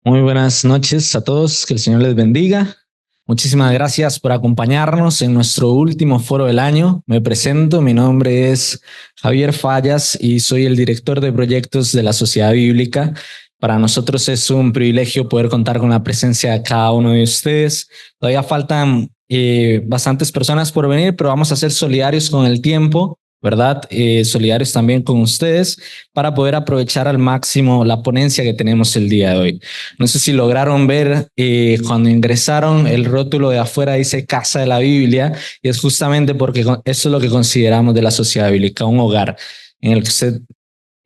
Muy buenas noches a todos, que el Señor les bendiga. Muchísimas gracias por acompañarnos en nuestro último foro del año. Me presento, mi nombre es Javier Fallas y soy el director de proyectos de la Sociedad Bíblica. Para nosotros es un privilegio poder contar con la presencia de cada uno de ustedes. Todavía faltan bastantes personas por venir, pero vamos a ser solidarios con el tiempo, ¿verdad? Solidarios también con ustedes para poder aprovechar al máximo la ponencia que tenemos el día de hoy. No sé si lograron ver cuando ingresaron, el rótulo de afuera dice Casa de la Biblia, y es justamente porque eso es lo que consideramos de la Sociedad Bíblica, un hogar en el que usted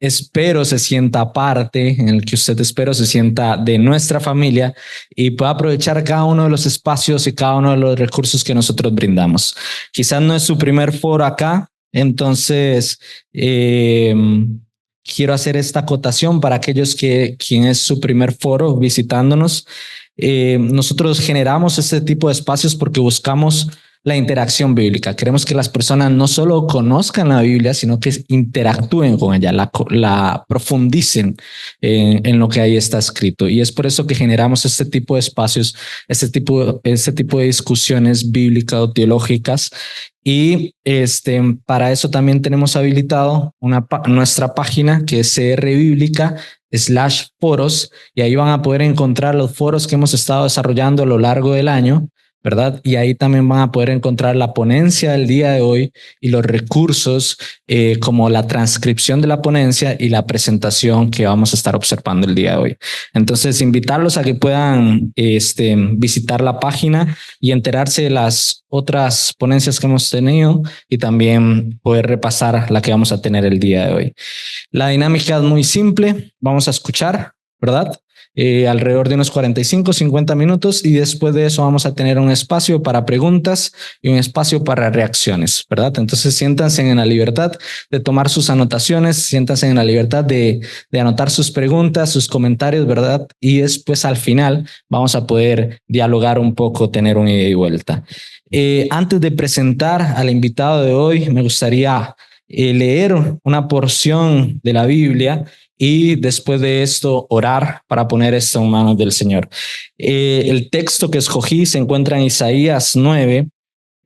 espero se sienta parte, en el que usted espero se sienta de nuestra familia y pueda aprovechar cada uno de los espacios y cada uno de los recursos que nosotros brindamos. Quizás no es su primer foro acá, entonces quiero hacer esta acotación para aquellos quien es su primer foro visitándonos. Nosotros generamos este tipo de espacios porque buscamos la interacción bíblica. Queremos que las personas no solo conozcan la Biblia, sino que interactúen con ella, la profundicen en lo que ahí está escrito. Y es por eso que generamos este tipo de espacios, este tipo de discusiones bíblicas o teológicas. Y para eso también tenemos habilitado nuestra página que es crbiblica.com/foros, y ahí van a poder encontrar los foros que hemos estado desarrollando a lo largo del año, ¿verdad? Y ahí también van a poder encontrar la ponencia del día de hoy y los recursos como la transcripción de la ponencia y la presentación que vamos a estar observando el día de hoy. Entonces, invitarlos a que puedan visitar la página y enterarse de las otras ponencias que hemos tenido y también poder repasar la que vamos a tener el día de hoy. La dinámica es muy simple, vamos a escuchar, ¿verdad? Alrededor de unos 45, 50 minutos, y después de eso vamos a tener un espacio para preguntas y un espacio para reacciones, ¿verdad? Entonces siéntanse en la libertad de tomar sus anotaciones, siéntanse en la libertad de anotar sus preguntas, sus comentarios, ¿verdad? Y después al final vamos a poder dialogar un poco, tener un ida y vuelta. Antes de presentar al invitado de hoy, me gustaría leer una porción de la Biblia y después de esto orar para poner esto en manos del Señor. El texto que escogí se encuentra en Isaías 9.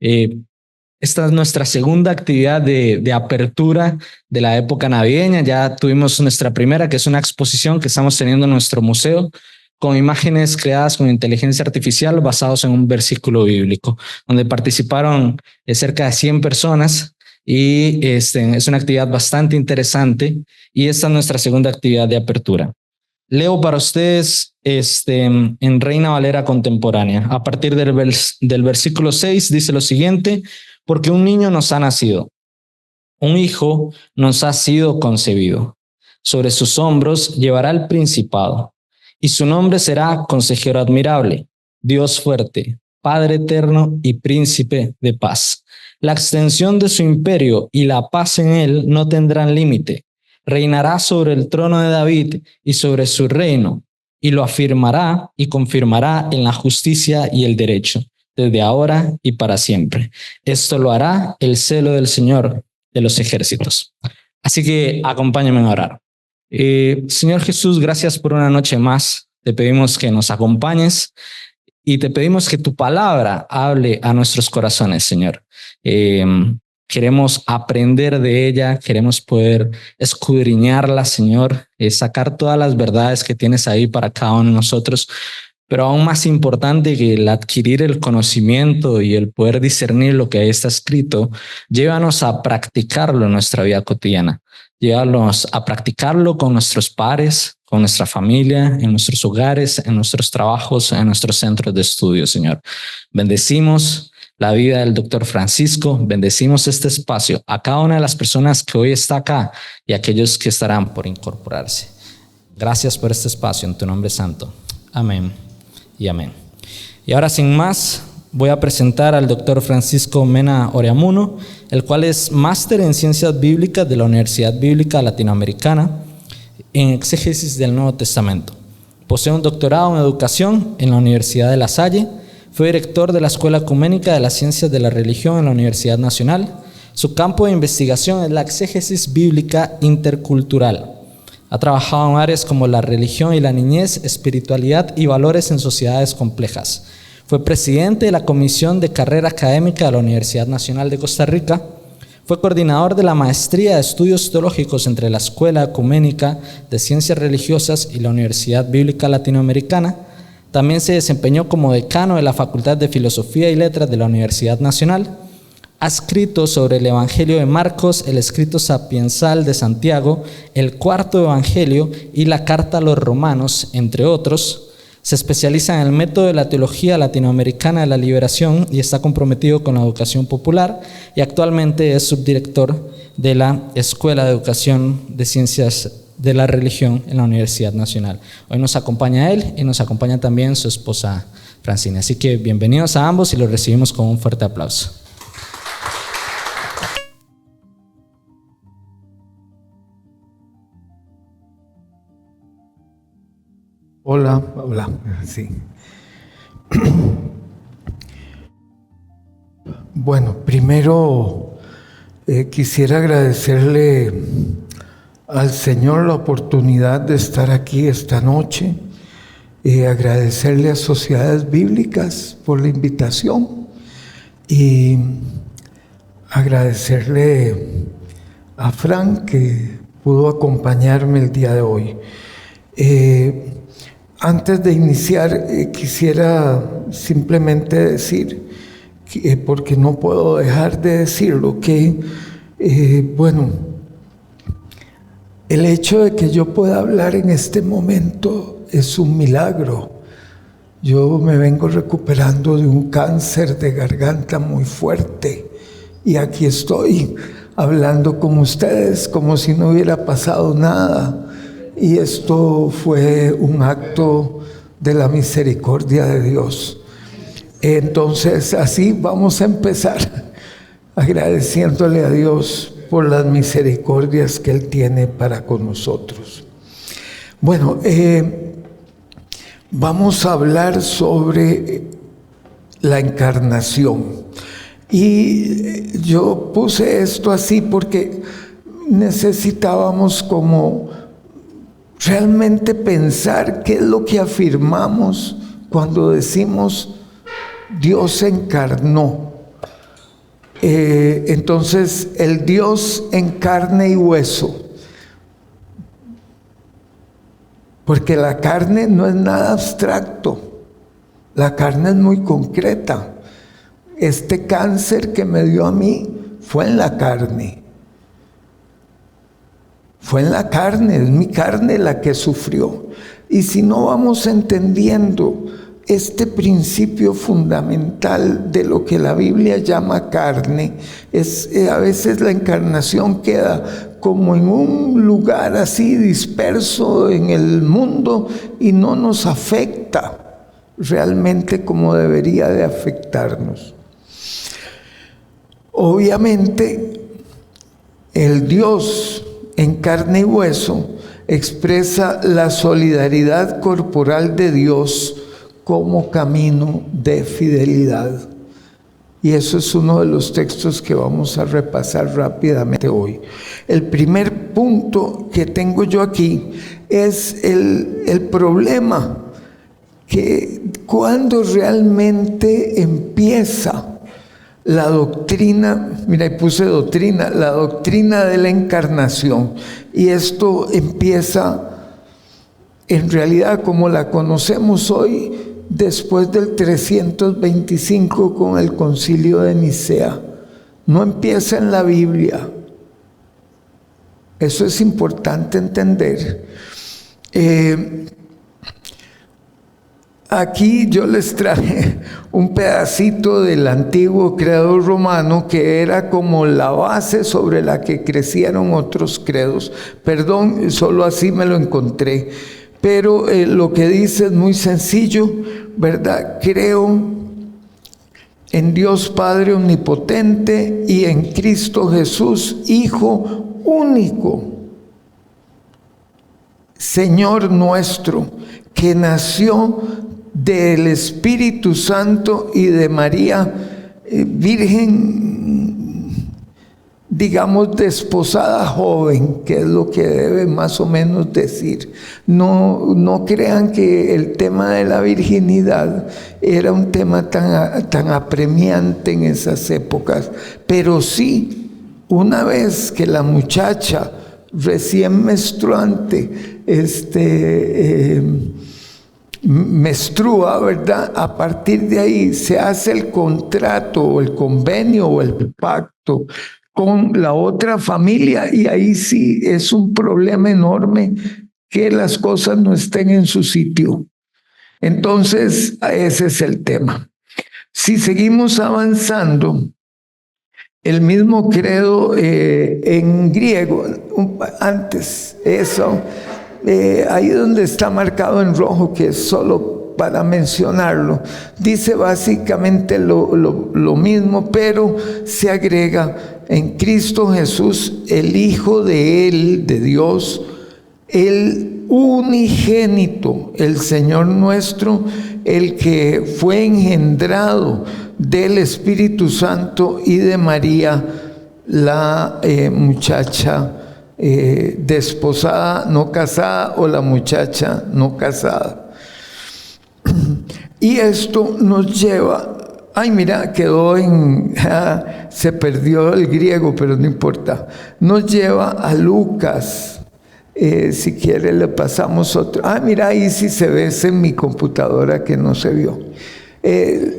Esta es nuestra segunda actividad de apertura de la época navideña. Ya tuvimos nuestra primera, que es una exposición que estamos teniendo en nuestro museo, con imágenes creadas con inteligencia artificial basados en un versículo bíblico, donde participaron cerca de 100 personas. Y es una actividad bastante interesante, y esta es nuestra segunda actividad de apertura. Leo para ustedes en Reina Valera contemporánea. A partir del versículo 6 dice lo siguiente: porque un niño nos ha nacido, un hijo nos ha sido concebido. Sobre sus hombros llevará el principado, y su nombre será Consejero Admirable, Dios Fuerte, Padre Eterno y Príncipe de Paz. La extensión de su imperio y la paz en él no tendrán límite. Reinará sobre el trono de David y sobre su reino, y lo afirmará y confirmará en la justicia y el derecho, desde ahora y para siempre. Esto lo hará el celo del Señor de los ejércitos. Así que acompáñenme a orar. Señor Jesús, gracias por una noche más. Te pedimos que nos acompañes y te pedimos que tu palabra hable a nuestros corazones, Señor. Queremos aprender de ella, queremos poder escudriñarla, Señor, sacar todas las verdades que tienes ahí para cada uno de nosotros. Pero aún más importante que el adquirir el conocimiento y el poder discernir lo que ahí está escrito, llévanos a practicarlo en nuestra vida cotidiana. Llévanos a practicarlo con nuestros pares, con nuestra familia, en nuestros hogares, en nuestros trabajos, en nuestros centros de estudio, Señor. Bendecimos la vida del doctor Francisco, bendecimos este espacio, a cada una de las personas que hoy está acá y a aquellos que estarán por incorporarse. Gracias por este espacio, en tu nombre santo. Amén y amén. Y ahora, sin más, voy a presentar al doctor Francisco Mena Oreamuno, el cual es máster en Ciencias Bíblicas de la Universidad Bíblica Latinoamericana en Exégesis del Nuevo Testamento. Posee un doctorado en Educación en la Universidad de La Salle. Fue director de la Escuela Ecuménica de las Ciencias de la Religión en la Universidad Nacional. Su campo de investigación es la exégesis bíblica intercultural. Ha trabajado en áreas como la religión y la niñez, espiritualidad y valores en sociedades complejas. Fue presidente de la Comisión de Carrera Académica de la Universidad Nacional de Costa Rica. Fue coordinador de la Maestría de Estudios Teológicos entre la Escuela Ecuménica de Ciencias Religiosas y la Universidad Bíblica Latinoamericana. También se desempeñó como decano de la Facultad de Filosofía y Letras de la Universidad Nacional. Ha escrito sobre el Evangelio de Marcos, el escrito sapiensal de Santiago, el Cuarto Evangelio y la Carta a los Romanos, entre otros. Se especializa en el método de la teología latinoamericana de la liberación y está comprometido con la educación popular, y actualmente es subdirector de la Escuela de Educación de Ciencias de la Religión en la Universidad Nacional. Hoy nos acompaña él y nos acompaña también su esposa Francine. Así que bienvenidos a ambos y los recibimos con un fuerte aplauso. Hola, sí. Bueno, primero quisiera agradecerle al Señor la oportunidad de estar aquí esta noche, agradecerle a Sociedades Bíblicas por la invitación y agradecerle a Frank que pudo acompañarme el día de hoy. Antes de iniciar, quisiera simplemente decir, porque no puedo dejar de decirlo, que, el hecho de que yo pueda hablar en este momento es un milagro. Yo me vengo recuperando de un cáncer de garganta muy fuerte y aquí estoy hablando con ustedes como si no hubiera pasado nada. Y esto fue un acto de la misericordia de Dios. Entonces, así vamos a empezar agradeciéndole a Dios por las misericordias que Él tiene para con nosotros. Bueno, vamos a hablar sobre la encarnación. Y yo puse esto así porque necesitábamos como realmente pensar qué es lo que afirmamos cuando decimos Dios se encarnó. Entonces, el Dios en carne y hueso. Porque la carne no es nada abstracto. La carne es muy concreta. Este cáncer que me dio a mí fue en la carne. Fue en la carne, es mi carne la que sufrió. Y si no vamos entendiendo este principio fundamental de lo que la Biblia llama carne, a veces la encarnación queda como en un lugar así disperso en el mundo y no nos afecta realmente como debería de afectarnos. Obviamente, el Dios en carne y hueso expresa la solidaridad corporal de Dios como camino de fidelidad. Y eso es uno de los textos que vamos a repasar rápidamente hoy. El primer punto que tengo yo aquí es el problema que cuando realmente empieza la doctrina, mira, y puse doctrina, la doctrina de la encarnación. Y esto empieza en realidad como la conocemos hoy, después del 325 con el Concilio de Nicea. No empieza en la Biblia. Eso es importante entender. Aquí yo les traje un pedacito del antiguo credo romano que era como la base sobre la que crecieron otros credos. Perdón, solo así me lo encontré. Pero lo que dice es muy sencillo, ¿verdad? Creo en Dios Padre Omnipotente y en Cristo Jesús, Hijo único, Señor nuestro, que nació del Espíritu Santo y de María, Virgen, digamos, desposada joven, que es lo que debe más o menos decir. No crean que el tema de la virginidad era un tema tan apremiante en esas épocas, pero sí, una vez que la muchacha recién menstruante menstrua, ¿verdad? A partir de ahí se hace el contrato o el convenio o el pacto con la otra familia, y ahí sí es un problema enorme que las cosas no estén en su sitio. Entonces, ese es el tema. Si seguimos avanzando, el mismo credo en griego, antes eso, ahí donde está marcado en rojo, que es solo para mencionarlo, dice básicamente lo mismo, pero se agrega: en Cristo Jesús, el Hijo de Él, de Dios, el unigénito, el Señor nuestro, el que fue engendrado del Espíritu Santo y de María, la muchacha desposada, no casada, o la muchacha no casada. Y esto nos lleva, mira, quedó se perdió el griego, pero no importa. Nos lleva a Lucas. Si quiere le pasamos otro. Mira, ahí sí se ve, es en mi computadora que no se vio.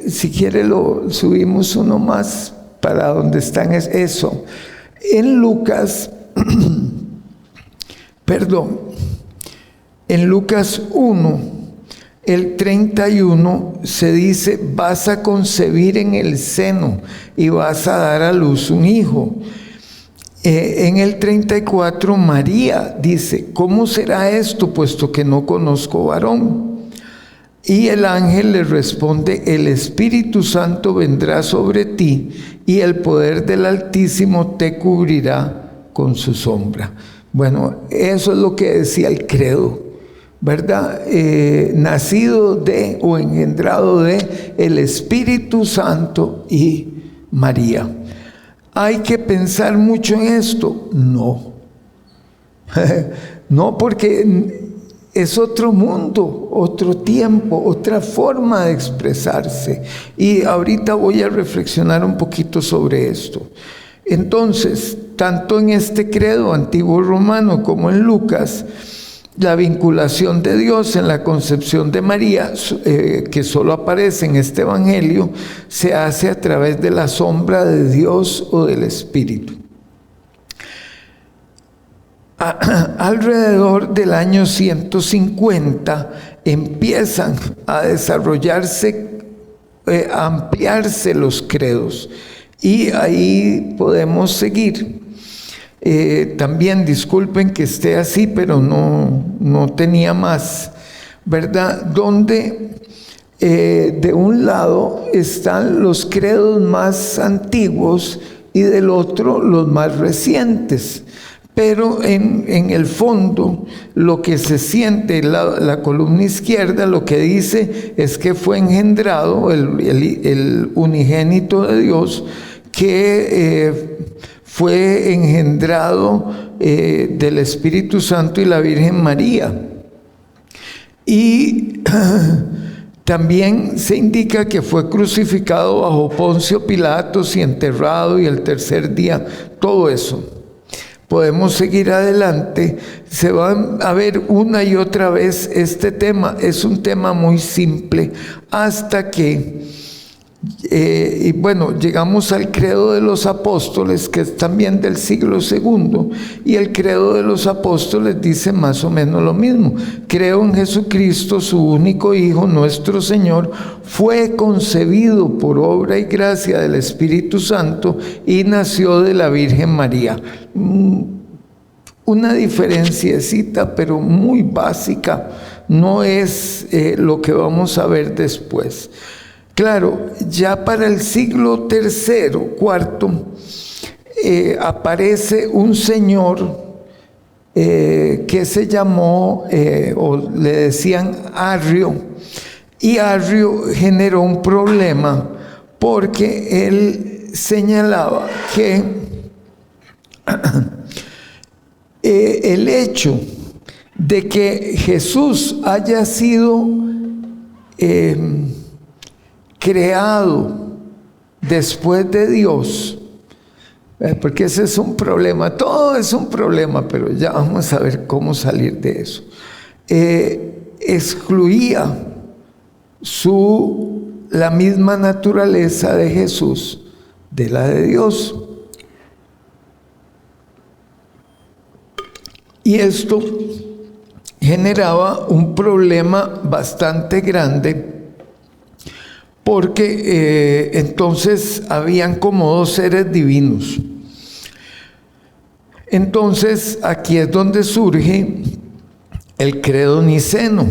Si quiere lo subimos uno más para donde están eso. En Lucas, en Lucas 1, el 31 se dice: vas a concebir en el seno y vas a dar a luz un hijo. En el 34 María dice: ¿cómo será esto, puesto que no conozco varón? Y el ángel le responde: el Espíritu Santo vendrá sobre ti y el poder del Altísimo te cubrirá con su sombra. Bueno, eso es lo que decía el credo, ¿verdad? Nacido de o engendrado de el Espíritu Santo y María. ¿Hay que pensar mucho en esto? No. No, porque es otro mundo, otro tiempo, otra forma de expresarse. Y ahorita voy a reflexionar un poquito sobre esto. Entonces, tanto en este credo antiguo romano como en Lucas, la vinculación de Dios en la concepción de María, que solo aparece en este evangelio, se hace a través de la sombra de Dios o del Espíritu. Alrededor del año 150 empiezan a desarrollarse, a ampliarse los credos, y ahí podemos seguir. También disculpen que esté así, pero no tenía más, ¿verdad? Donde de un lado están los credos más antiguos y del otro los más recientes. Pero en el fondo, lo que se siente, la columna izquierda, lo que dice es que fue engendrado el unigénito de Dios, que fue engendrado del Espíritu Santo y la Virgen María. Y también se indica que fue crucificado bajo Poncio Pilatos y enterrado, y el tercer día, todo eso. Podemos seguir adelante, se va a ver una y otra vez este tema. Es un tema muy simple, hasta que y bueno, llegamos al credo de los apóstoles, que es también del siglo II, y el credo de los apóstoles dice más o menos lo mismo: creo en Jesucristo, su único Hijo, nuestro Señor, fue concebido por obra y gracia del Espíritu Santo y nació de la Virgen María. Una diferenciecita, pero muy básica, no es lo que vamos a ver después. Claro, ya para el siglo III, IV, aparece un señor que se llamó, o le decían Arrio, y Arrio generó un problema porque él señalaba que el hecho de que Jesús haya sido creado después de Dios, porque ese es un problema, todo es un problema, pero ya vamos a ver cómo salir de eso. Excluía la misma naturaleza de Jesús de la de Dios. Y esto generaba un problema bastante grande, porque entonces habían como dos seres divinos. Entonces aquí es donde surge el credo niceno,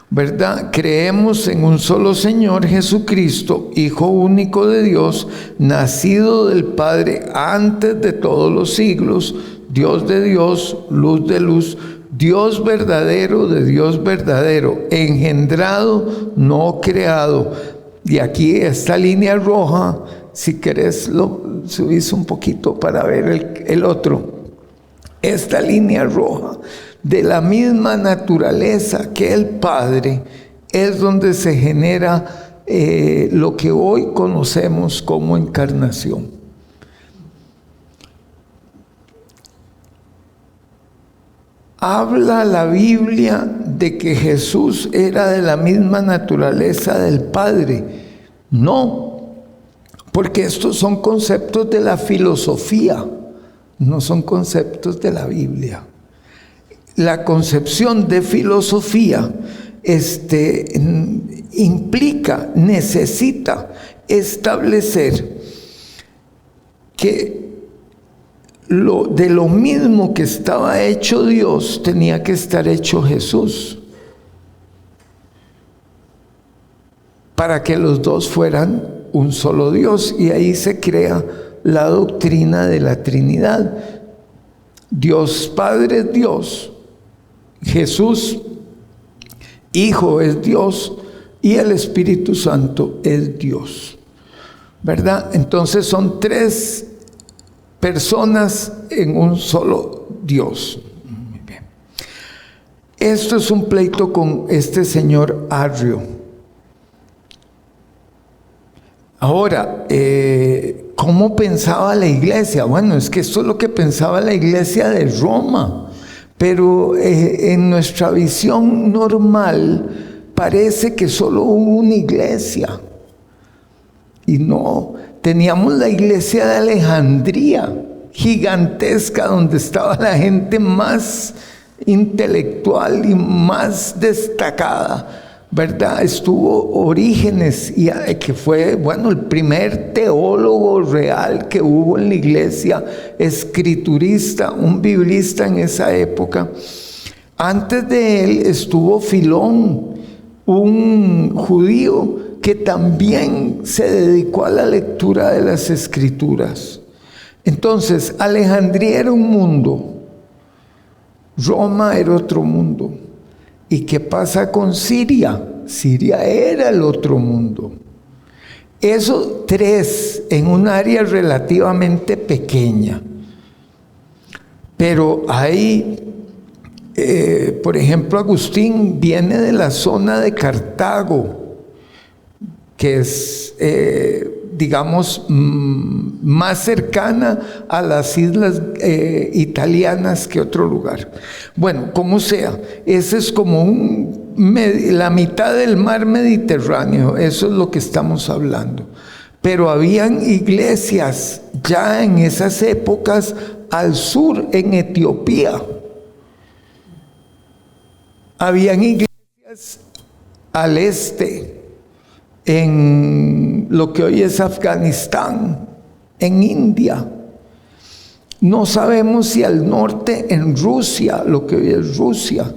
¿verdad? Creemos en un solo Señor Jesucristo, Hijo único de Dios, nacido del Padre antes de todos los siglos, Dios de Dios, luz de luz, Dios verdadero de Dios verdadero, engendrado, no creado. Y aquí esta línea roja, si querés lo subís un poquito para ver el otro. Esta línea roja, de la misma naturaleza que el Padre, es donde se genera lo que hoy conocemos como encarnación. ¿Habla la Biblia de que Jesús era de la misma naturaleza del Padre? No, porque estos son conceptos de la filosofía, no son conceptos de la Biblia. La concepción de filosofía implica, necesita establecer que de lo mismo que estaba hecho Dios, tenía que estar hecho Jesús, para que los dos fueran un solo Dios. Y ahí se crea la doctrina de la Trinidad. Dios Padre es Dios, Jesús Hijo es Dios y el Espíritu Santo es Dios, ¿verdad? Entonces son tres personas en un solo Dios. Muy bien. Esto es un pleito con este señor Arrio. Ahora, ¿cómo pensaba la iglesia? Bueno, es que esto es lo que pensaba la iglesia de Roma, pero en nuestra visión normal parece que solo hubo una iglesia. Y no, teníamos la iglesia de Alejandría, gigantesca, donde estaba la gente más intelectual y más destacada, ¿verdad? Estuvo Orígenes, que fue, bueno, el primer teólogo real que hubo en la iglesia, escriturista, un biblista en esa época. Antes de él estuvo Filón, un judío que también se dedicó a la lectura de las escrituras. Entonces, Alejandría era un mundo, Roma era otro mundo. ¿Y qué pasa con Siria? Siria era el otro mundo. Esos tres en un área relativamente pequeña. Pero hay, por ejemplo, Agustín viene de la zona de Cartago, que es, digamos, más cercana a las islas italianas que otro lugar. Bueno, como sea, ese es como la mitad del mar Mediterráneo, eso es lo que estamos hablando. Pero habían iglesias ya en esas épocas al sur, en Etiopía. Habían iglesias al este, en lo que hoy es Afganistán, en India. No sabemos si al norte, en Rusia, lo que hoy es Rusia.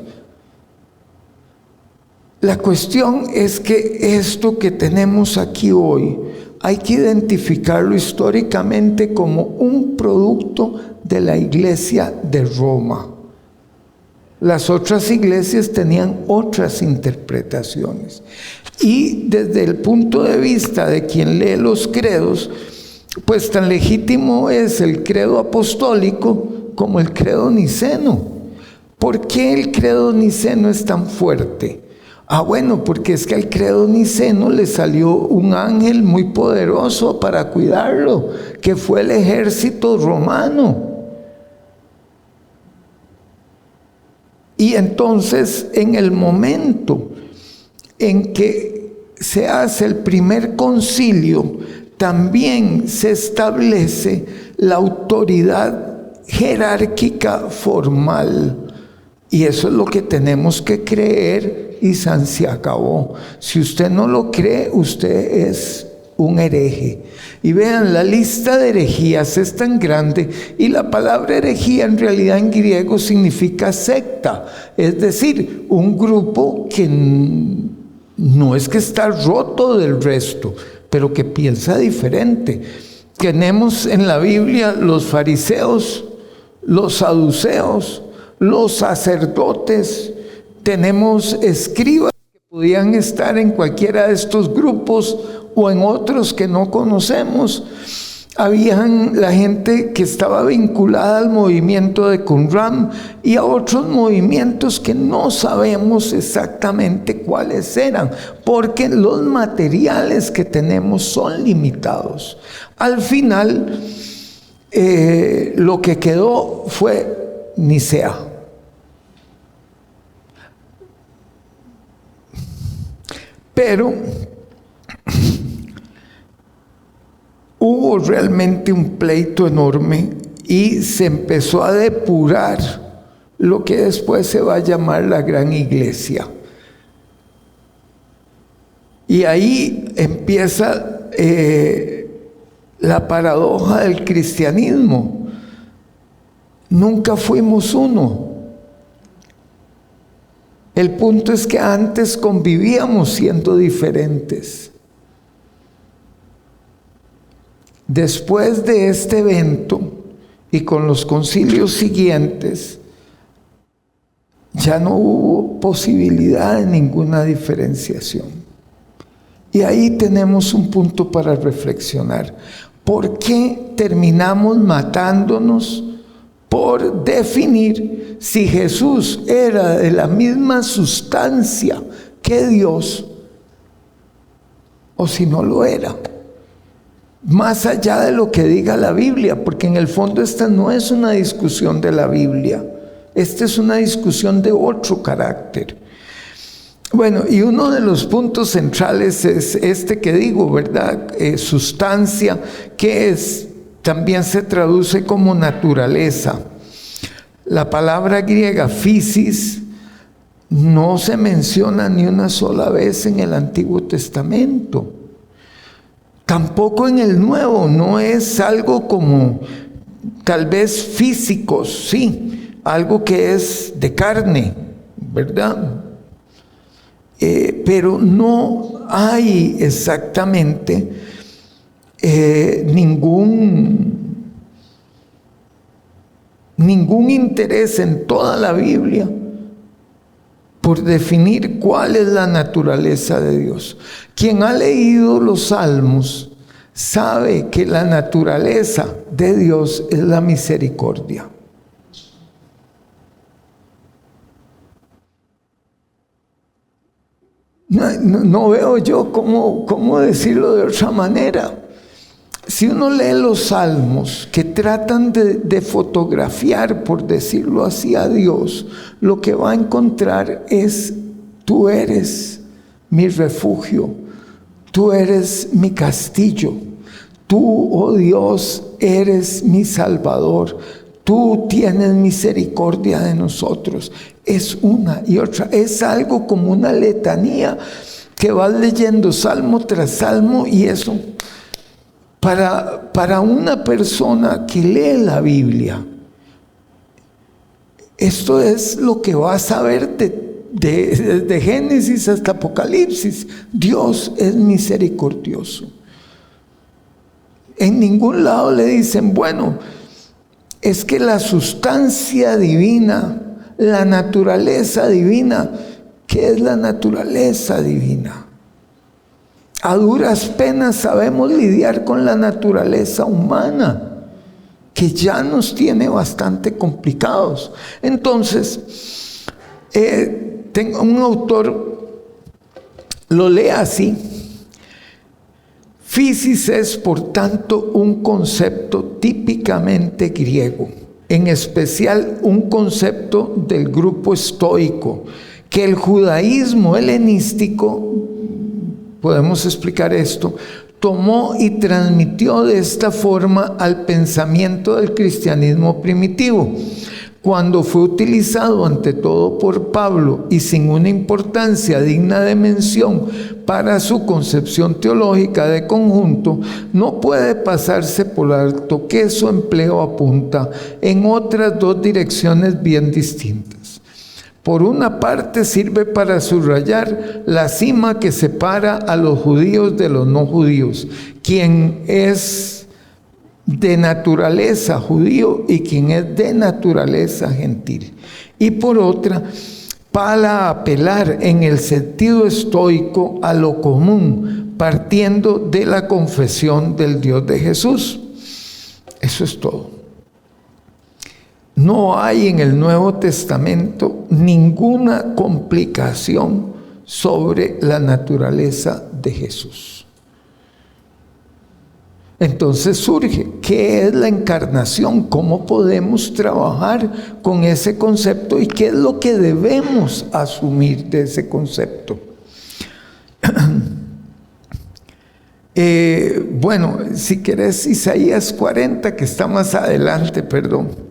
La cuestión es que esto que tenemos aquí hoy, hay que identificarlo históricamente como un producto de la iglesia de Roma. Las otras iglesias tenían otras interpretaciones. Y desde el punto de vista de quien lee los credos, Pues tan legítimo es el credo apostólico como el credo niceno. ¿Por qué el credo niceno es tan fuerte? Bueno, porque es que al credo niceno le salió un ángel muy poderoso para cuidarlo, que fue el ejército romano. Y entonces, en el momento en que se hace el primer concilio, también se establece la autoridad jerárquica formal. Y eso es lo que tenemos que creer y se acabó. Si usted no lo cree, usted es un hereje. Y vean, la lista de herejías es tan grande, y la palabra herejía en realidad en griego significa secta, es decir, un grupo que no es que está roto del resto, pero que piensa diferente. Tenemos en la Biblia los fariseos, los saduceos, los sacerdotes, tenemos escribas que podían estar en cualquiera de estos grupos o en otros que no conocemos. Habían la gente que estaba vinculada al movimiento de Qumran y a otros movimientos que no sabemos exactamente cuáles eran, porque los materiales que tenemos son limitados. Al final, lo que quedó fue Nicea. Pero hubo realmente un pleito enorme y se empezó a depurar lo que después se va a llamar la Gran Iglesia. Y ahí empieza la paradoja del cristianismo. Nunca fuimos uno. El punto es que antes convivíamos siendo diferentes. Después de este evento y con los concilios siguientes, ya no hubo posibilidad de ninguna diferenciación. Y ahí tenemos un punto para reflexionar. ¿Por qué terminamos matándonos por definir si Jesús era de la misma sustancia que Dios o si no lo era? Más allá de lo que diga la Biblia, porque en el fondo esta no es una discusión de la Biblia, esta es una discusión de otro carácter. Bueno, y uno de los puntos centrales es este que digo, ¿verdad? Sustancia, que también se traduce como naturaleza. La palabra griega physis no se menciona ni una sola vez en el Antiguo Testamento. Tampoco en el Nuevo, no es algo como tal vez físicos, sí, algo que es de carne, ¿verdad? Pero no hay exactamente ningún interés en toda la Biblia por definir cuál es la naturaleza de Dios. Quien ha leído los Salmos sabe que la naturaleza de Dios es la misericordia. No veo yo cómo decirlo de otra manera. Si uno lee los Salmos que tratan de fotografiar, por decirlo así, a Dios, lo que va a encontrar es: tú eres mi refugio, tú eres mi castillo, tú, oh Dios, eres mi Salvador, tú tienes misericordia de nosotros. Es una y otra, es algo como una letanía que vas leyendo salmo tras salmo, y eso para una persona que lee la Biblia, esto es lo que vas a ver desde Génesis hasta Apocalipsis. Dios es misericordioso. En ningún lado le dicen, bueno, es que la sustancia divina, la naturaleza divina. ¿Qué es la naturaleza divina? A duras penas sabemos lidiar con la naturaleza humana, que ya nos tiene bastante complicados. Entonces, tengo un autor, lo lee así: Physis es, por tanto, un concepto típicamente griego, en especial un concepto del grupo estoico, que el judaísmo helenístico, podemos explicar esto, tomó y transmitió de esta forma al pensamiento del cristianismo primitivo. Cuando fue utilizado ante todo por Pablo y sin una importancia digna de mención para su concepción teológica de conjunto, no puede pasarse por alto que su empleo apunta en otras dos direcciones bien distintas. Por una parte, sirve para subrayar la cima que separa a los judíos de los no judíos, quien es de naturaleza judío y quien es de naturaleza gentil. Y por otra, para apelar en el sentido estoico a lo común, partiendo de la confesión del Dios de Jesús. Eso es todo. No hay en el Nuevo Testamento ninguna complicación sobre la naturaleza de Jesús. Entonces surge, ¿qué es la encarnación? ¿Cómo podemos trabajar con ese concepto? ¿Y qué es lo que debemos asumir de ese concepto? Bueno, si querés, Isaías 40, que está más adelante, perdón.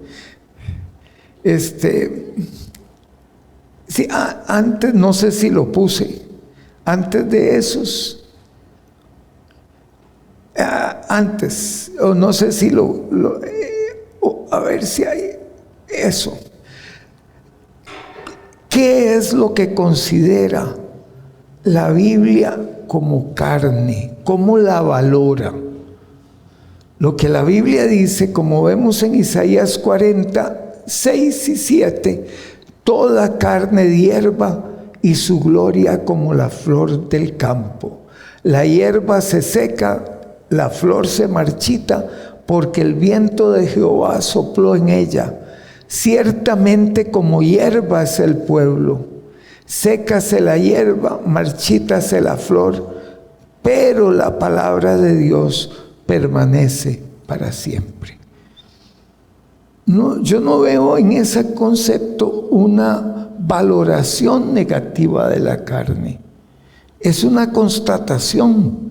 Sí, antes, no sé si lo puse, antes de esos... antes, o no sé si a ver si hay eso. ¿Qué es lo que considera la Biblia como carne? ¿Cómo la valora? Lo que la Biblia dice, como vemos en Isaías 40, 6 y 7, toda carne de hierba y su gloria como la flor del campo. La hierba se seca, la flor se marchita, porque el viento de Jehová sopló en ella. Ciertamente como hierba es el pueblo, sécase la hierba, marchítase la flor, pero la palabra de Dios permanece para siempre. No, yo no veo en ese concepto una valoración negativa de la carne. Es una constatación.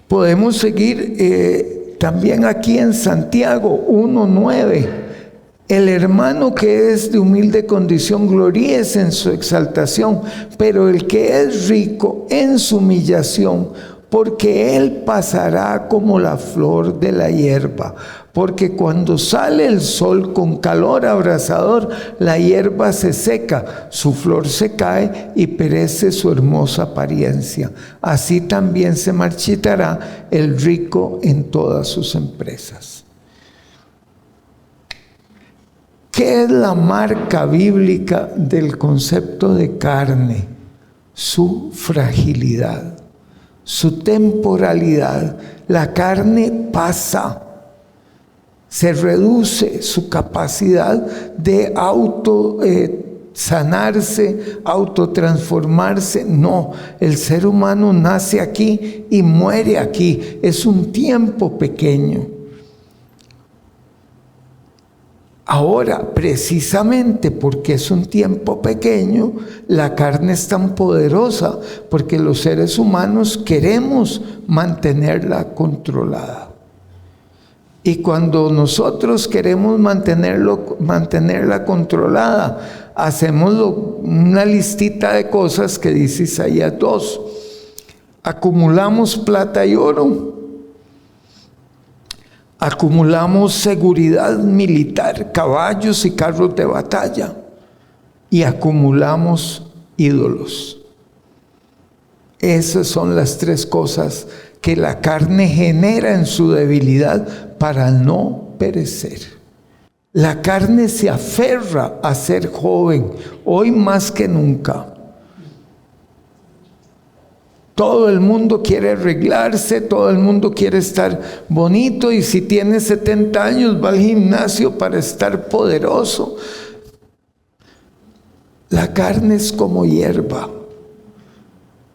Podemos seguir también aquí en Santiago 1:9. El hermano que es de humilde condición gloríese en su exaltación, pero el que es rico en su humillación, porque él pasará como la flor de la hierba. Porque cuando sale el sol con calor abrasador, la hierba se seca, su flor se cae y perece su hermosa apariencia. Así también se marchitará el rico en todas sus empresas. ¿Qué es la marca bíblica del concepto de carne? Su fragilidad, su temporalidad. La carne pasa. Se reduce su capacidad de sanarse, autotransformarse. No, el ser humano nace aquí y muere aquí. Es un tiempo pequeño. Ahora, precisamente porque es un tiempo pequeño, la carne es tan poderosa, porque los seres humanos queremos mantenerla controlada. Y cuando nosotros queremos mantenerla controlada, hacemos una listita de cosas que dice Isaías 2. Acumulamos plata y oro. Acumulamos seguridad militar, caballos y carros de batalla. Y acumulamos ídolos. Esas son las tres cosas que la carne genera en su debilidad para no perecer. La carne se aferra a ser joven, hoy más que nunca. Todo el mundo quiere arreglarse, todo el mundo quiere estar bonito, y si tiene 70 años va al gimnasio para estar poderoso. La carne es como hierba.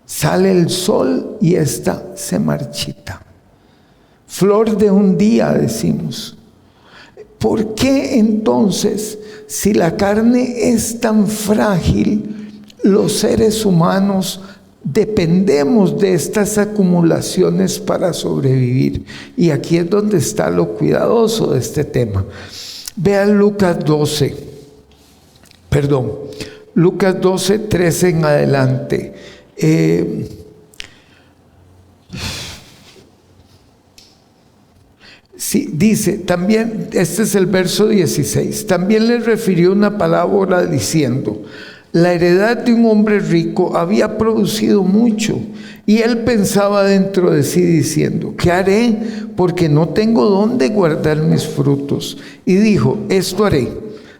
Sale el sol y ésta se marchita. Flor de un día, decimos. ¿Por qué entonces, si la carne es tan frágil, los seres humanos dependemos de estas acumulaciones para sobrevivir? Y aquí es donde está lo cuidadoso de este tema. Vean Lucas 12, Lucas 13 en adelante. Sí, dice, también, este es el verso 16, también le refirió una parábola diciendo: la heredad de un hombre rico había producido mucho, y él pensaba dentro de sí diciendo: ¿qué haré? Porque no tengo dónde guardar mis frutos. Y dijo: esto haré: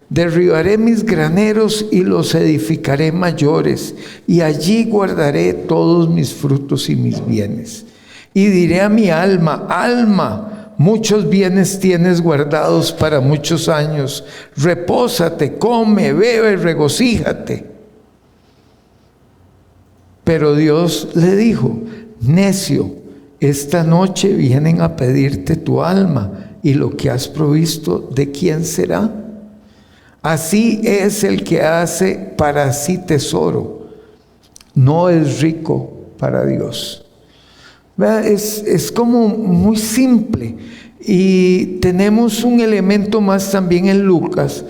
derribaré mis graneros y los edificaré mayores, y allí guardaré todos mis frutos y mis bienes. Y diré a mi alma: alma, muchos bienes tienes guardados para muchos años. Repósate, come, bebe, regocíjate. Pero Dios le dijo: necio, esta noche vienen a pedirte tu alma, y lo que has provisto, ¿de quién será? Así es el que hace para sí tesoro, no es rico para Dios. Es como muy simple. Y tenemos un elemento más también en Lucas,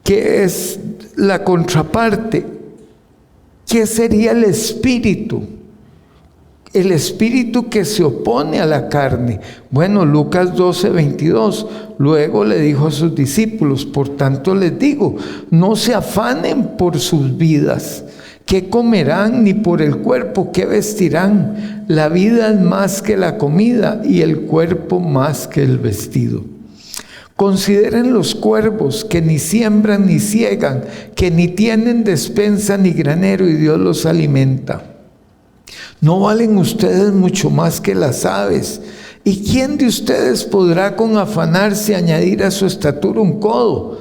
que es la contraparte. ¿Qué sería el espíritu? El espíritu que se opone a la carne. Bueno, Lucas 12:22. Luego le dijo a sus discípulos: por tanto les digo, no se afanen por sus vidas, qué comerán, ni por el cuerpo, qué vestirán. La vida es más que la comida, y el cuerpo más que el vestido. Consideren los cuervos, que ni siembran ni siegan, que ni tienen despensa ni granero, y Dios los alimenta. ¿No valen ustedes mucho más que las aves? ¿Y quién de ustedes podrá con afanarse añadir a su estatura un codo?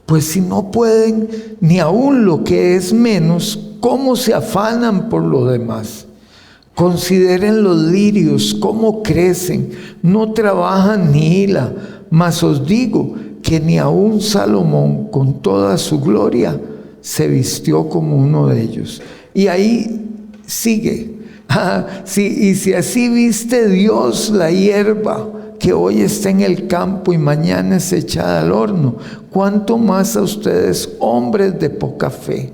Pues si no pueden ni aún lo que es menos, ¿cómo se afanan por lo demás? Consideren los lirios, cómo crecen, no trabajan ni hilan, mas os digo que ni aun Salomón, con toda su gloria, se vistió como uno de ellos. Y ahí sigue. Y si así viste Dios la hierba que hoy está en el campo y mañana es echada al horno, ¿cuánto más a ustedes, hombres de poca fe?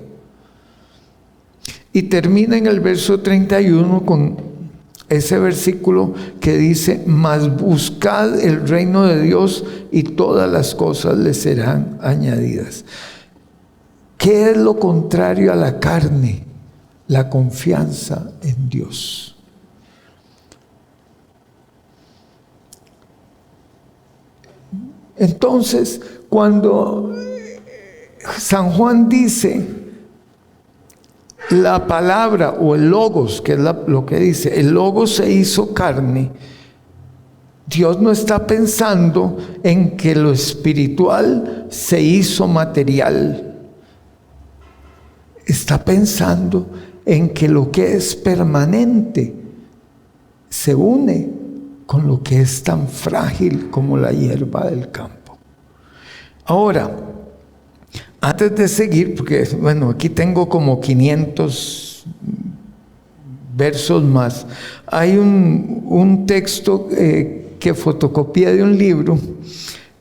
Y termina en el verso 31 con ese versículo que dice: mas buscad el reino de Dios y todas las cosas les serán añadidas. ¿Qué es lo contrario a la carne? La confianza en Dios. Entonces, cuando San Juan dice la palabra o el logos, que es lo que dice, el logos se hizo carne, Dios no está pensando en que lo espiritual se hizo material. Está pensando en que lo que es permanente se une con lo que es tan frágil como la hierba del campo. Ahora, antes de seguir, porque bueno, aquí tengo como 500 versos más, hay un texto que fotocopié de un libro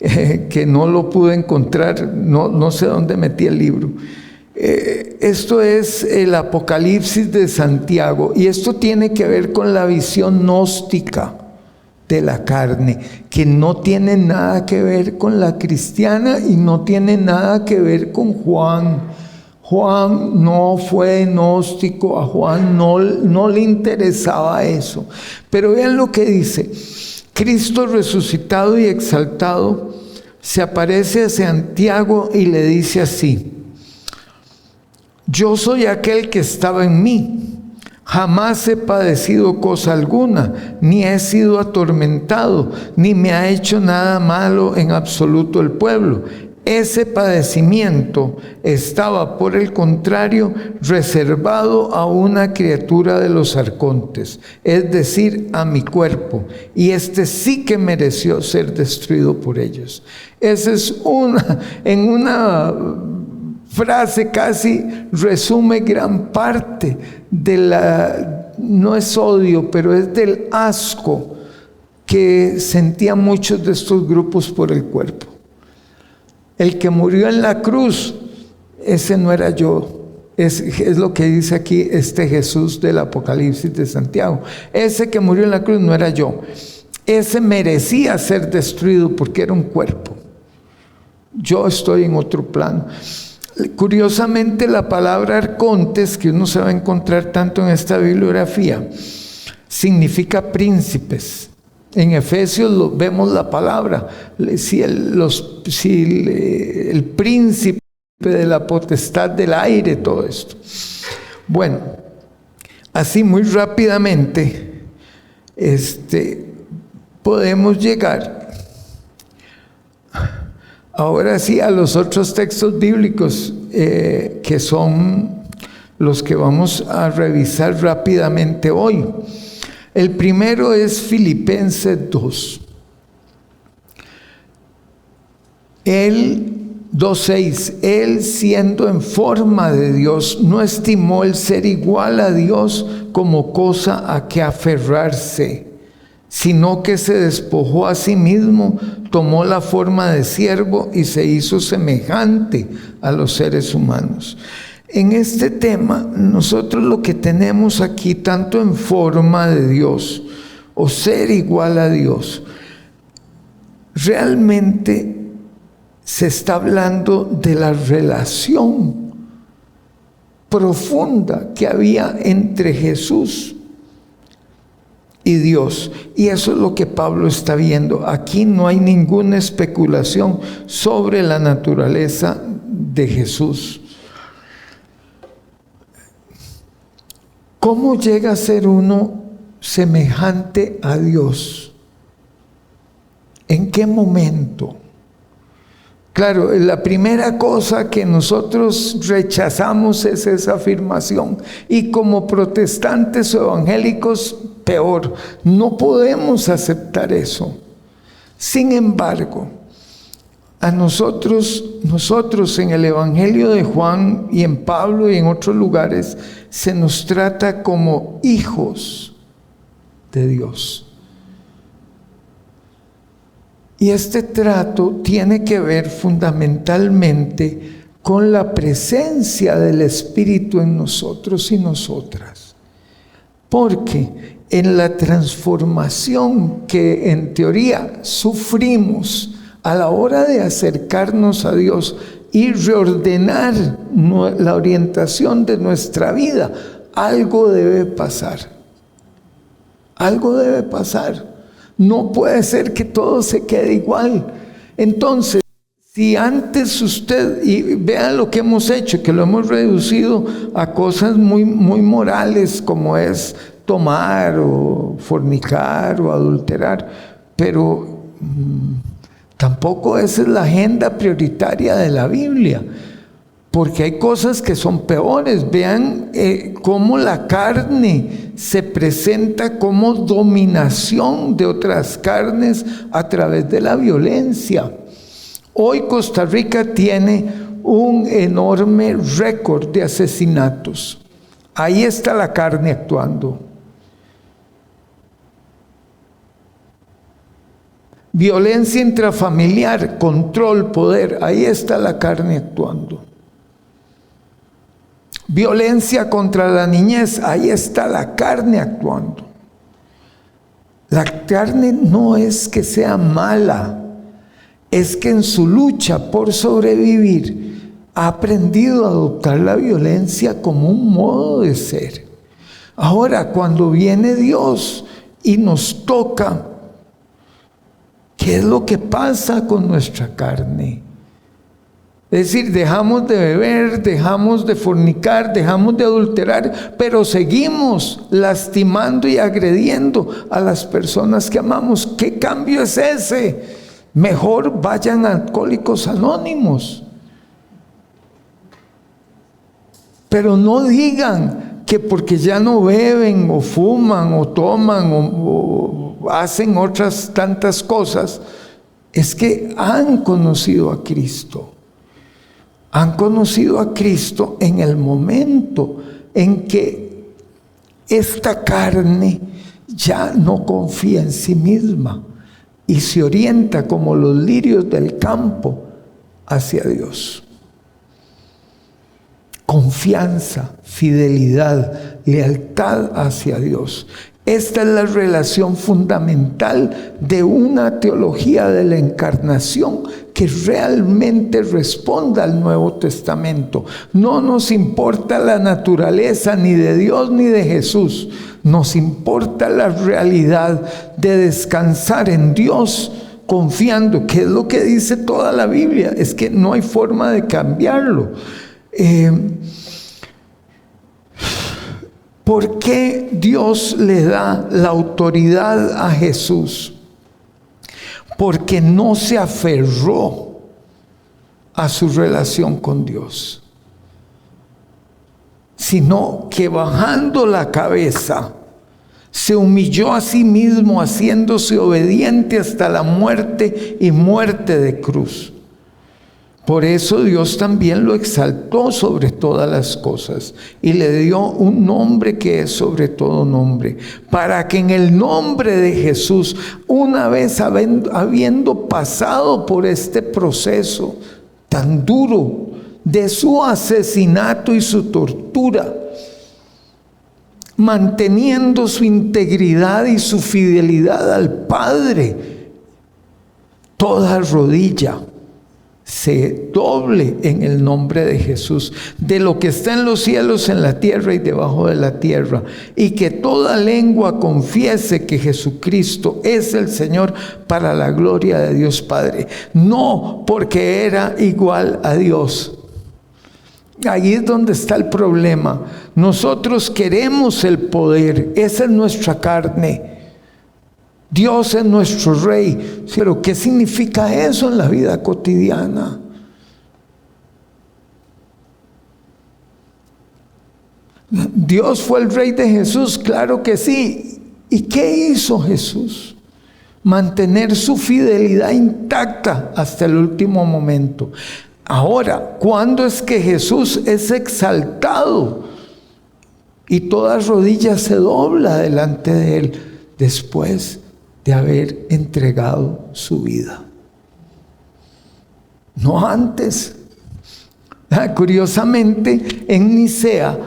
que no lo pude encontrar, no sé dónde metí el libro. Esto es el Apocalipsis de Santiago, y esto tiene que ver con la visión gnóstica de la carne, que no tiene nada que ver con la cristiana y no tiene nada que ver con Juan. Juan no fue gnóstico, a Juan no le interesaba eso. Pero vean lo que dice: Cristo resucitado y exaltado se aparece a Santiago y le dice así: yo soy aquel que estaba en mí, Jamás he padecido cosa alguna, ni he sido atormentado, ni me ha hecho nada malo en absoluto el pueblo. Ese padecimiento estaba, por el contrario, reservado a una criatura de los arcontes, es decir, a mi cuerpo, y este sí que mereció ser destruido por ellos. Esa es en una frase casi resume gran parte de no es odio, pero es del asco que sentían muchos de estos grupos por el cuerpo. El que murió en la cruz, ese no era yo. Es lo que dice aquí Jesús del Apocalipsis de Santiago. Ese que murió en la cruz no era yo. Ese merecía ser destruido porque era un cuerpo. Yo estoy en otro plano. Curiosamente, la palabra arcontes, que uno se va a encontrar tanto en esta bibliografía, significa príncipes. En Efesios vemos la palabra, si el príncipe de la potestad del aire, todo esto. Bueno, así muy rápidamente, podemos llegar ahora sí a los otros textos bíblicos que son los que vamos a revisar rápidamente hoy. El primero es Filipenses 2. 2:6. Él, siendo en forma de Dios, no estimó el ser igual a Dios como cosa a que aferrarse, sino que se despojó a sí mismo, tomó la forma de siervo y se hizo semejante a los seres humanos. En este tema, nosotros lo que tenemos aquí, tanto en forma de Dios o ser igual a Dios, realmente se está hablando de la relación profunda que había entre Jesús y Dios. Y eso es lo que Pablo está viendo. Aquí no hay ninguna especulación sobre la naturaleza de Jesús. ¿Cómo llega a ser uno semejante a Dios? ¿En qué momento? Claro, la primera cosa que nosotros rechazamos es esa afirmación. Y como protestantes o evangélicos, peor. No podemos aceptar eso. Sin embargo, a nosotros en el Evangelio de Juan y en Pablo y en otros lugares, se nos trata como hijos de Dios. Y este trato tiene que ver fundamentalmente con la presencia del Espíritu en nosotros y nosotras. Porque en la transformación que en teoría sufrimos a la hora de acercarnos a Dios y reordenar la orientación de nuestra vida, algo debe pasar. Algo debe pasar. No puede ser que todo se quede igual. Entonces, si antes usted, y vean lo que hemos hecho, que lo hemos reducido a cosas muy, muy morales, como es tomar o fornicar o adulterar, pero tampoco esa es la agenda prioritaria de la Biblia, porque hay cosas que son peores. Vean cómo la carne se presenta como dominación de otras carnes a través de la violencia. Hoy Costa Rica tiene un enorme récord de asesinatos. Ahí está la carne actuando. Violencia intrafamiliar, control, poder, ahí está la carne actuando. Violencia contra la niñez, ahí está la carne actuando. La carne no es que sea mala, es que en su lucha por sobrevivir ha aprendido a adoptar la violencia como un modo de ser. Ahora, cuando viene Dios y nos toca, ¿qué es lo que pasa con nuestra carne? Es decir, dejamos de beber, dejamos de fornicar, dejamos de adulterar, pero seguimos lastimando y agrediendo a las personas que amamos. ¿Qué cambio es ese? Mejor vayan a Alcohólicos Anónimos. Pero no digan que porque ya no beben o fuman o toman o hacen otras tantas cosas, es que han conocido a Cristo. Han conocido a Cristo en el momento en que esta carne ya no confía en sí misma y se orienta como los lirios del campo hacia Dios. Confianza, fidelidad, lealtad hacia Dios. Esta es la relación fundamental de una teología de la encarnación que realmente responda al Nuevo Testamento. No nos importa la naturaleza ni de Dios ni de Jesús. Nos importa la realidad de descansar en Dios confiando, que es lo que dice toda la Biblia. Es que no hay forma de cambiarlo. ¿Por qué Dios le da la autoridad a Jesús? Porque no se aferró a su relación con Dios, sino que bajando la cabeza, se humilló a sí mismo, haciéndose obediente hasta la muerte y muerte de cruz. Por eso Dios también lo exaltó sobre todas las cosas y le dio un nombre que es sobre todo nombre, para que en el nombre de Jesús, una vez habiendo pasado por este proceso tan duro de su asesinato y su tortura, manteniendo su integridad y su fidelidad al Padre, toda rodilla se doble en el nombre de Jesús, de lo que está en los cielos, en la tierra y debajo de la tierra, y que toda lengua confiese que Jesucristo es el Señor, para la gloria de Dios Padre. No porque era igual a Dios. Ahí es donde está el problema. Nosotros queremos el poder, esa es nuestra carne. Dios es nuestro Rey. Pero ¿qué significa eso en la vida cotidiana? ¿Dios fue el Rey de Jesús? Claro que sí. ¿Y qué hizo Jesús? Mantener su fidelidad intacta hasta el último momento. Ahora, ¿cuándo es que Jesús es exaltado y toda rodilla se dobla delante de Él? Después de haber entregado su vida, no antes. Curiosamente, en Nicea,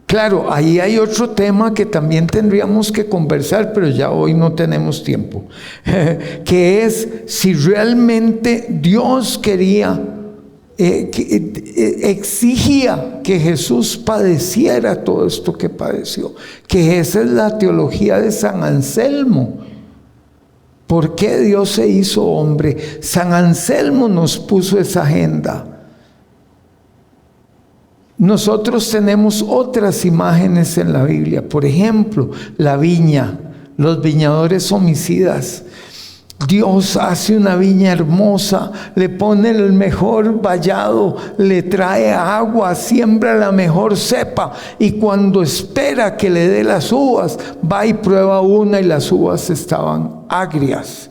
claro, ahí hay otro tema que también tendríamos que conversar, pero ya hoy no tenemos tiempo, que es si realmente Dios quería, exigía que Jesús padeciera todo esto que padeció, que esa es la teología de San Anselmo. ¿Por qué Dios se hizo hombre? San Anselmo nos puso esa agenda. Nosotros tenemos otras imágenes en la Biblia, por ejemplo, la viña, los viñadores homicidas. Dios hace una viña hermosa, le pone el mejor vallado, le trae agua, siembra la mejor cepa, y cuando espera que le dé las uvas, va y prueba una y las uvas estaban agrias.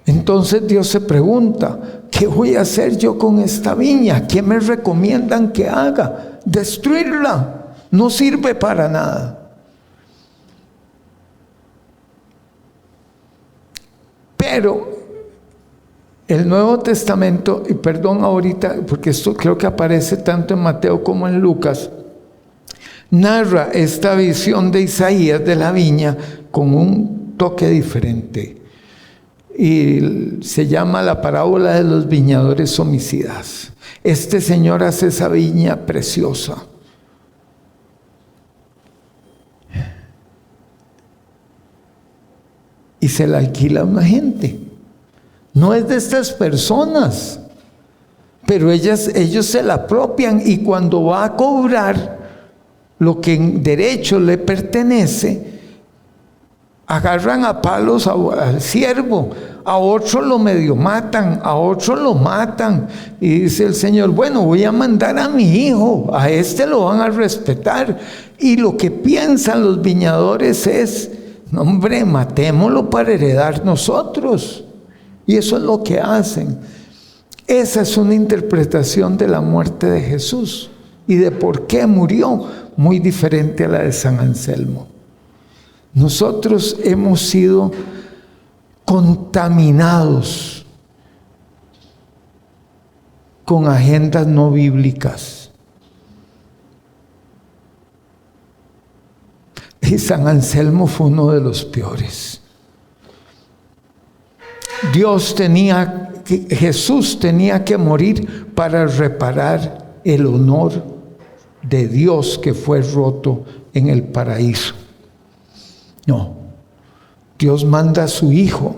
Entonces Dios se pregunta, ¿qué voy a hacer yo con esta viña? ¿Qué me recomiendan que haga? Destruirla, no sirve para nada. Pero el Nuevo Testamento, y perdón ahorita, porque esto creo que aparece tanto en Mateo como en Lucas, narra esta visión de Isaías de la viña con un toque diferente. Y se llama la parábola de los viñadores homicidas. Este señor hace esa viña preciosa. Y se la alquila a una gente. No es de estas personas. pero ellos se la apropian, y cuando va a cobrar lo que en derecho le pertenece, agarran a palos al siervo, a otro lo medio matan, a otro lo matan, y dice el Señor: bueno, voy a mandar a mi hijo, a este lo van a respetar. Y lo que piensan los viñadores es: no, hombre, matémoslo para heredar nosotros. Y eso es lo que hacen. Esa es una interpretación de la muerte de Jesús y de por qué murió, muy diferente a la de San Anselmo. Nosotros hemos sido contaminados con agendas no bíblicas. Y San Anselmo fue uno de los peores. Jesús tenía que morir para reparar el honor de Dios que fue roto en el paraíso. No, Dios manda a su Hijo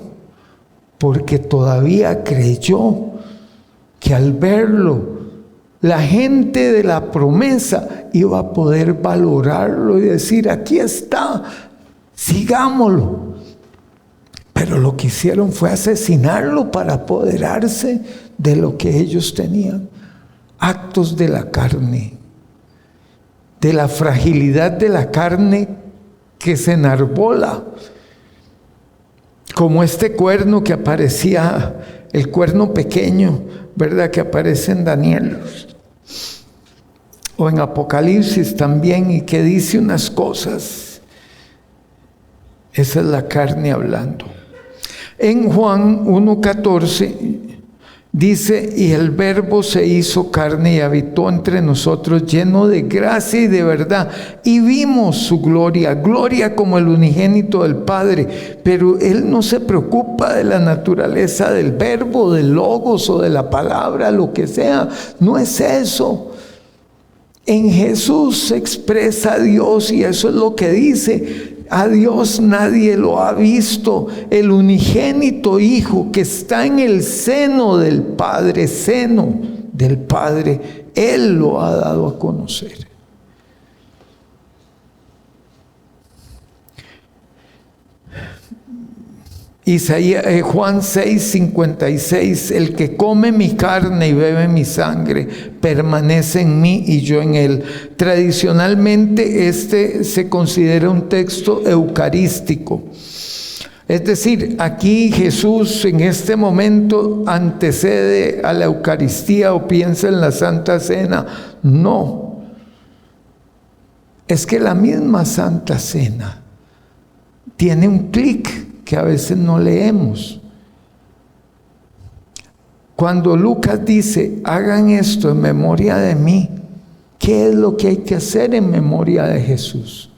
porque todavía creyó que al verlo, la gente de la promesa iba a poder valorarlo y decir: aquí está, sigámoslo. Pero lo que hicieron fue asesinarlo para apoderarse de lo que ellos tenían. Actos de la carne, de la fragilidad de la carne que se enarbola, como este cuerno que aparecía, el cuerno pequeño, ¿verdad?, que aparece en Daniel o en Apocalipsis también, y que dice unas cosas. Esa es la carne hablando. En Juan 1:14 dice: y el Verbo se hizo carne y habitó entre nosotros, lleno de gracia y de verdad, y vimos su gloria, gloria como el unigénito del Padre. Pero Él no se preocupa de la naturaleza del Verbo, del Logos o de la palabra, lo que sea. No es eso. En Jesús se expresa a Dios, y eso es lo que dice: a Dios nadie lo ha visto, el unigénito Hijo que está en el seno del Padre, Él lo ha dado a conocer. Juan 6:56: el que come mi carne y bebe mi sangre permanece en mí y yo en él. Tradicionalmente este se considera un texto eucarístico. Es decir, aquí Jesús en este momento antecede a la Eucaristía o piensa en la Santa Cena. No, es que la misma Santa Cena tiene un clic que a veces no leemos. Cuando Lucas dice: hagan esto en memoria de mí, ¿qué es lo que hay que hacer en memoria de Jesús?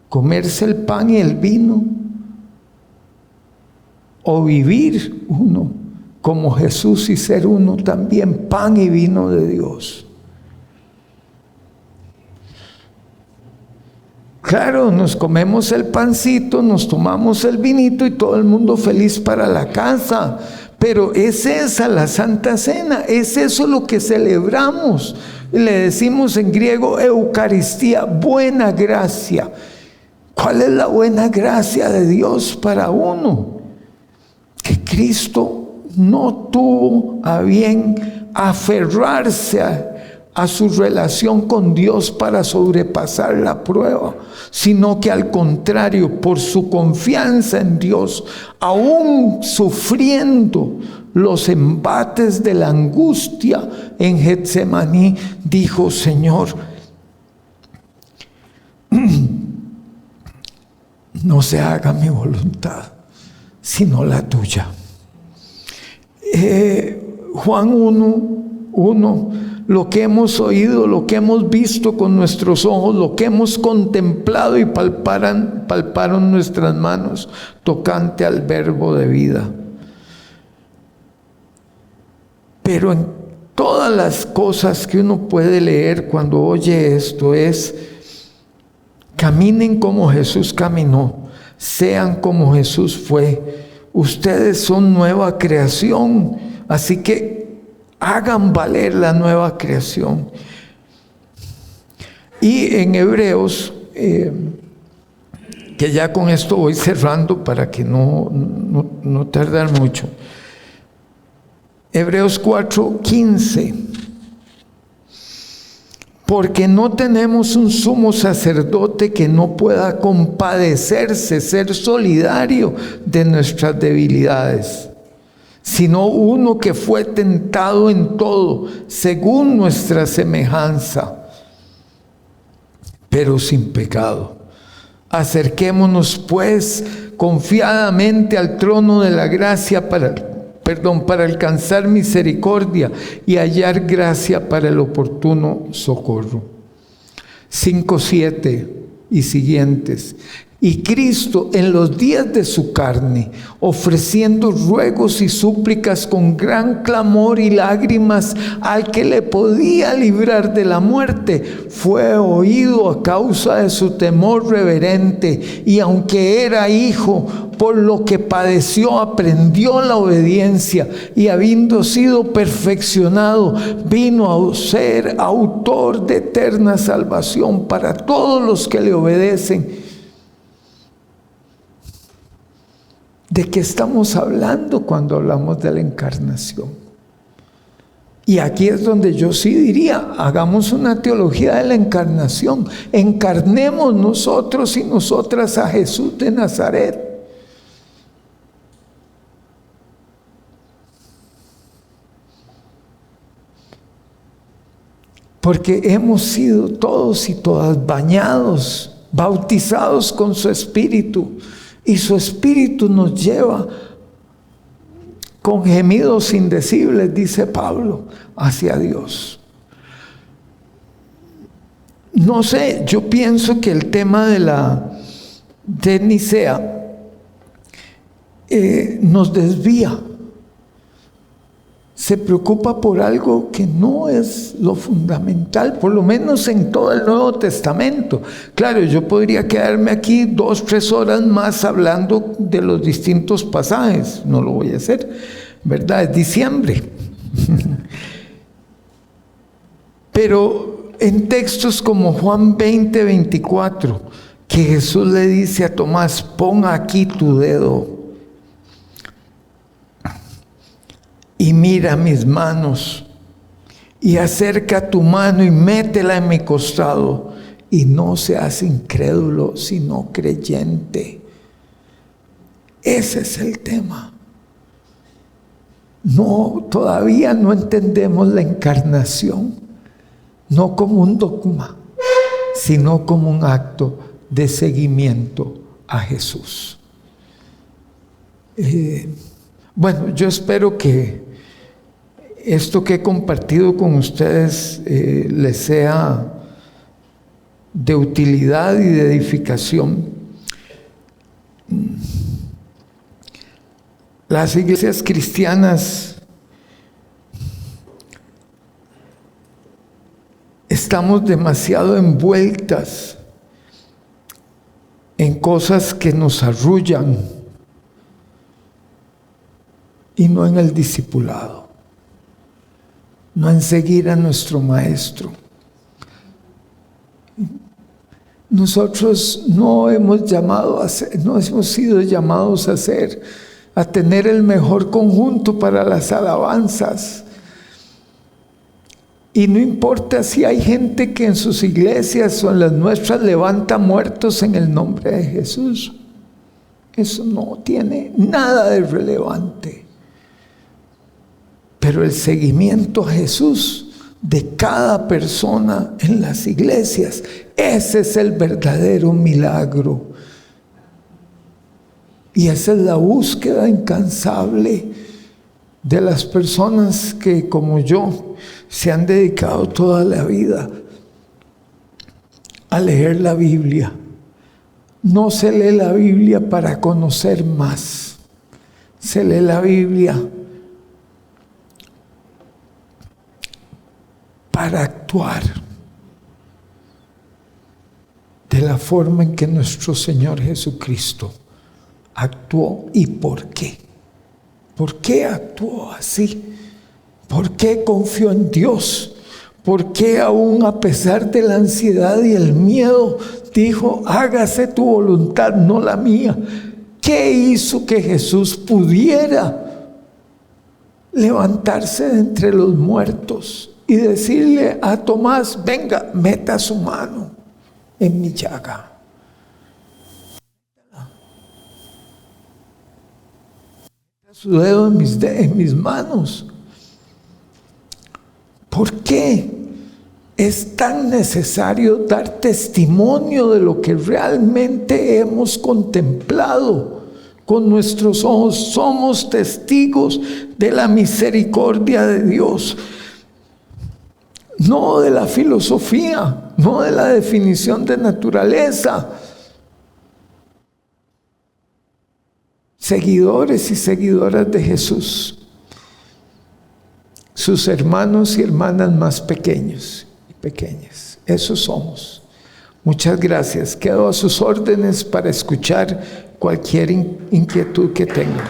¿Comerse el pan y el vino? ¿O vivir uno como Jesús y ser uno también pan y vino de Dios? Claro, nos comemos el pancito, nos tomamos el vinito y todo el mundo feliz para la casa. Pero es esa la Santa Cena, es eso lo que celebramos. Le decimos en griego Eucaristía, buena gracia. ¿Cuál es la buena gracia de Dios para uno? Que Cristo no tuvo a bien aferrarse a su relación con Dios para sobrepasar la prueba, sino que al contrario, por su confianza en Dios, aún sufriendo los embates de la angustia en Getsemaní, dijo: Señor, no se haga mi voluntad, sino la tuya. Juan 1:1: lo que hemos oído, lo que hemos visto con nuestros ojos, lo que hemos contemplado y palparon nuestras manos tocante al Verbo de vida. Pero en todas las cosas que uno puede leer cuando oye esto es: caminen como Jesús caminó, sean como Jesús fue. Ustedes son nueva creación, así que hagan valer la nueva creación. Y en Hebreos, que ya con esto voy cerrando para que no tardar mucho. Hebreos 4:15. Porque no tenemos un sumo sacerdote que no pueda compadecerse, ser solidario de nuestras debilidades, sino uno que fue tentado en todo, según nuestra semejanza, pero sin pecado. Acerquémonos pues confiadamente al trono de la gracia para alcanzar misericordia y hallar gracia para el oportuno socorro. 5:7 y siguientes. Y Cristo en los días de su carne, ofreciendo ruegos y súplicas con gran clamor y lágrimas al que le podía librar de la muerte, fue oído a causa de su temor reverente, y aunque era hijo, por lo que padeció aprendió la obediencia, y habiendo sido perfeccionado, vino a ser autor de eterna salvación para todos los que le obedecen. ¿De qué estamos hablando cuando hablamos de la encarnación? Y aquí es donde yo sí diría, hagamos una teología de la encarnación. Encarnemos nosotros y nosotras a Jesús de Nazaret. Porque hemos sido todos y todas bañados, bautizados con su Espíritu. Y su Espíritu nos lleva con gemidos indecibles, dice Pablo, hacia Dios. No sé, yo pienso que el tema de Nicea nos desvía. Se preocupa por algo que no es lo fundamental, por lo menos en todo el Nuevo Testamento. Claro, yo podría quedarme aquí 2-3 horas más hablando de los distintos pasajes. No lo voy a hacer, ¿verdad? Es diciembre. Pero en textos como Juan 20:24, que Jesús le dice a Tomás, pon aquí tu dedo y mira mis manos, y acerca tu mano y métela en mi costado, y no seas incrédulo, sino creyente. Ese es el tema. No, todavía no entendemos la encarnación, no como un dogma, sino como un acto de seguimiento a Jesús. Bueno, yo espero que esto que he compartido con ustedes les sea de utilidad y de edificación. Las iglesias cristianas estamos demasiado envueltas en cosas que nos arrullan y no en el discipulado, no en seguir a nuestro Maestro. Nosotros no hemos sido llamados a tener el mejor conjunto para las alabanzas. Y no importa si hay gente que en sus iglesias o en las nuestras levanta muertos en el nombre de Jesús. Eso no tiene nada de relevante. Pero el seguimiento a Jesús de cada persona en las iglesias, ese es el verdadero milagro. Y esa es la búsqueda incansable de las personas que, como yo, se han dedicado toda la vida a leer la Biblia. No se lee la Biblia para conocer más, se lee la Biblia para actuar de la forma en que nuestro Señor Jesucristo actuó. ¿Y por qué? ¿Por qué actuó así? ¿Por qué confió en Dios? ¿Por qué aún a pesar de la ansiedad y el miedo dijo, hágase tu voluntad, no la mía? ¿Qué hizo que Jesús pudiera levantarse de entre los muertos y decirle a Tomás, venga, meta su mano en mi llaga? Meta su dedo en mis manos. ¿Por qué es tan necesario dar testimonio de lo que realmente hemos contemplado con nuestros ojos? Somos testigos de la misericordia de Dios, no de la filosofía, no de la definición de naturaleza. Seguidores y seguidoras de Jesús, sus hermanos y hermanas más pequeños y pequeñas. Esos somos. Muchas gracias. Quedo a sus órdenes para escuchar cualquier inquietud que tengan.